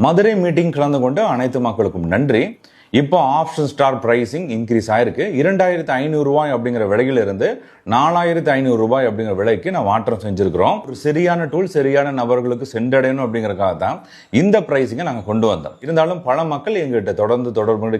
Madurai meeting கலந்து கொண்ட அனைத்து மக்களுக்கும் நன்றி. இப்போ ஆப்ஷன் ஸ்டார் பிரைசிங் இன்க்ரீஸ் ஆயிருக்கு. 2500 ரூபாய் அப்படிங்கிற விலையில இருந்து 4500 ரூபாய் அப்படிங்கிற விலைக்கு நான் மாற்றம் செஞ்சிருக்கிறோம். ஒரு சரியான டூல் சரியான நபர்களுக்கு சென்றடையணும் அப்படிங்கறதுக்காக தான் இந்த பிரைசிங்கை நாங்கள் கொண்டு வந்தோம். இருந்தாலும் பல மக்கள் எங்ககிட்ட தொடர்பு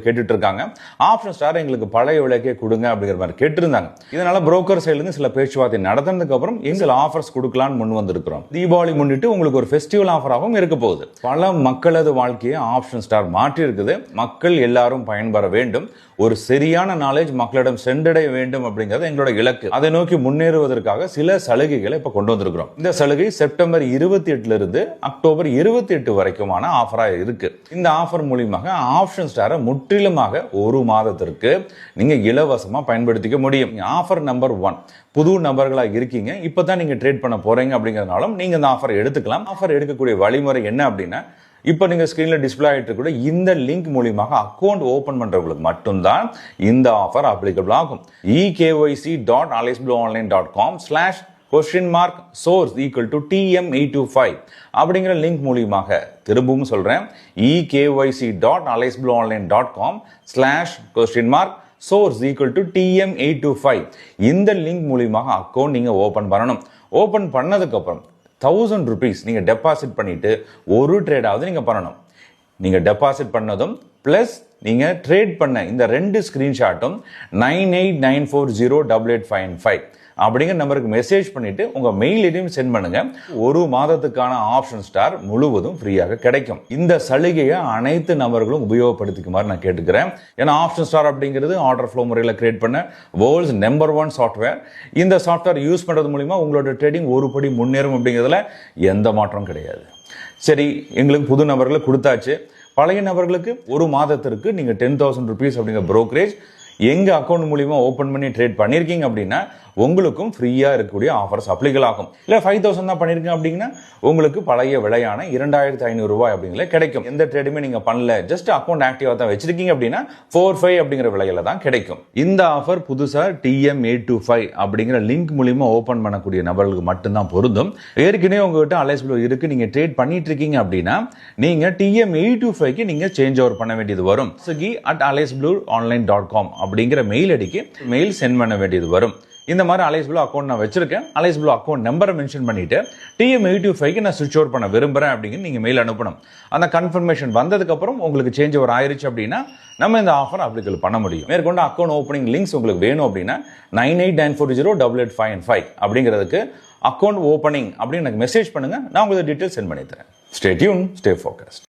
கேட்டுட்டு இருக்காங்க. ஆப்ஷன் ஸ்டார் எங்களுக்கு பழைய விலைக்கே கொடுங்க அப்படிங்கிற மாதிரி கேட்டிருந்தாங்க. இதனால புரோக்கர் சைட்லேருந்து சில பேச்சுவார்த்தை நடந்ததுக்கு அப்புறம் எங்கள் ஆஃபர்ஸ் கொடுக்கலான்னு முன் வந்திருக்கிறோம். தீபாவளி முன்னிட்டு உங்களுக்கு ஒரு ஃபெஸ்டிவல் ஆஃபராகவும் இருக்க போகுது. பல மக்களது வாழ்க்கையை ஆப்ஷன் ஸ்டார் மாற்றி இருக்குது. மக்கள் எல்லாரும் பயன்பெற வேண்டும், ஒரு சரியான நாலேஜ் மக்களிடம் சென்றடைய வேண்டும் அப்படிங்கிறது எங்களோட இலக்கு. அதை நோக்கி முன்னேறுவதற்காக சில சலுகைகளை இப்ப கொண்டு வந்திருக்கிறோம். இந்த சலுகை செப்டம்பர் 28 இருந்து அக்டோபர் 28 வரைக்குமான ஆஃபரா இருக்கு. இந்த ஆஃபர் மூலியமாக ஆப்ஷன் ஸ்டாரை முற்றிலுமாக ஒரு மாதத்திற்கு நீங்க இலவசமா பயன்படுத்திக்க முடியும். ஆஃபர் நம்பர் 1, புது நபர்களா இருக்கீங்க, இப்பதான் நீங்க ட்ரேட் பண்ண போறீங்க அப்படிங்கறதுனால நீங்க இந்த ஆஃபர் எடுத்துக்கலாம். ஆஃபர் எடுக்கக்கூடிய வழிமுறை என்ன அப்படின்னா, இப்போ நீங்க ஸ்கிரீன்ல டிஸ்பிளே ஆயிட்டு கூட இந்த லிங்க் மூலமாக அக்கௌண்ட் ஓபன் பண்றவங்களுக்கு மட்டும்தான் இந்த ஆஃபர் அப்ளிகபிள் ஆகும். ekyc.alexblueonline.com/?source TM825 அப்படிங்கிற லிங்க் மூலமாக, திரும்பவும் சொல்றேன், ekyc.alexblueonline.com/?source TM825 இந்த லிங்க் மூலமாக அக்கௌண்ட் நீங்க ஓபன் பண்ணணும். ஓபன் பண்ணதுக்கு அப்புறம் 1000 rupees நீங்க டெபாசிட் பண்ணிட்டு ஒரு ட்ரேடாவது நீங்க பண்ணணும். நீங்க டெபாசிட் பண்ணதும் பிளஸ் நீங்க ட்ரேட் பண்ண இந்த 2 ஸ்கிரீன்ஷாட்டும் 98940885 அப்படிங்கிற நம்பருக்கு மெசேஜ் பண்ணிட்டு உங்க மெயில் ஐடியும் சென்ட் பண்ணுங்க. ஒரு மாதத்துக்கான ஆப்ஷன் ஸ்டார் முழுவதும் ஃப்ரீயாக கிடைக்கும். இந்த சலுகையை அனைத்து நபர்களும் உபயோகப்படுத்திக்குமாறு நான் கேட்டுக்கிறேன். ஏன்னா ஆப்ஷன் ஸ்டார் அப்படிங்கிறது ஆர்டர் ஃப்ளோ முறையில் கிரியேட் பண்ண வேர்ல்ட்ஸ் நம்பர் 1 சாஃப்ட்வேர். இந்த சாஃப்ட்வேர் யூஸ் பண்றது மூலியமா உங்களோட ட்ரேடிங் ஒரு படி முன்னேறும் அப்படிங்கிறதுல எந்த மாற்றம் கிடையாது. சரி, எங்களுக்கு புது நபர்களை கொடுத்தாச்சு. பழைய நபர்களுக்கு ஒரு மாதத்திற்கு நீங்க 10,000 rupees அப்படிங்கிற brokerage எங்க அக்கௌண்ட் மூலியமா ஓபன் பண்ணி ட்ரேட் பண்ணிருக்கீங்க அப்படின்னா உங்களுக்கும் ஃப்ரீயா இருக்கக்கூடிய ஆஃபர்ஸ் அப்ளிகபிள் ஆகும். இல்ல 5,000 தான் பண்ணிருக்கீங்க அப்படின்னா உங்களுக்கு பழைய விலையான 2500 ரூபாய் அப்படிங்கிற கிடைக்கும். எந்த ட்ரேடுமே நீங்க பண்ணல, ஜஸ்ட் அக்கௌண்ட் ஆக்டிவா தான் வச்சிருக்கீங்க அப்படின்னா 45 அப்படிங்கிற விலையில தான் கிடைக்கும். இந்த ஆஃபர் புதுசா TM825 அப்படிங்கிற லிங்க் மூலியமா ஓபன் பண்ணக்கூடிய நபர்களுக்கு மட்டும்தான் பொருந்தும். ஏற்கனவே உங்ககிட்ட அலைஸ் ப்ளூ இருக்கு, நீங்க ட்ரேட் பண்ணிட்டு இருக்கீங்க அப்படின்னா நீங்க TM825க்கு நீங்க சேஞ்ச் ஓவர் பண்ண வேண்டியது வரும். alexblueonline.com அப்படிங்கிற மெயில் ஐடிக்கு மெயில் சென்ட் பண்ண வேண்டியது வரும். இந்த மாதிரி அலைஸ் ப்ளூ அக்கௌண்ட் நான் வச்சிருக்கேன், அலைஸ் ப்ளூ அக்கௌண்ட் நம்பரை மென்ஷன் பண்ணிட்டு TM825க்கு நான் சுவிட்ச் ஓவர் பண்ண விரும்புறேன் அப்படிங்கிற நீங்க மெயில் அனுப்பணும். அந்த கன்ஃபர்மேஷன் வந்ததுக்கு அப்புறம் உங்களுக்கு சேஞ்ச் ஓவர் ஆயிருச்சு அப்படின்னா நம்ம இந்த ஆஃபர் அப்ளிகபிள் பண்ண முடியும். மேற்கொண்டு அக்கௌண்ட் ஓப்பனிங் லிங்க்ஸ் உங்களுக்கு வேணும் அப்படின்னா 98940885 அப்படிங்கிறதுக்கு அக்கௌண்ட் ஓப்பனிங் அப்படின்னு எனக்கு மெசேஜ் பண்ணுங்க. நான் உங்களுக்கு டீட்டெயில் சென்ட் பண்ணி தரேன். Stay tune, stay focused.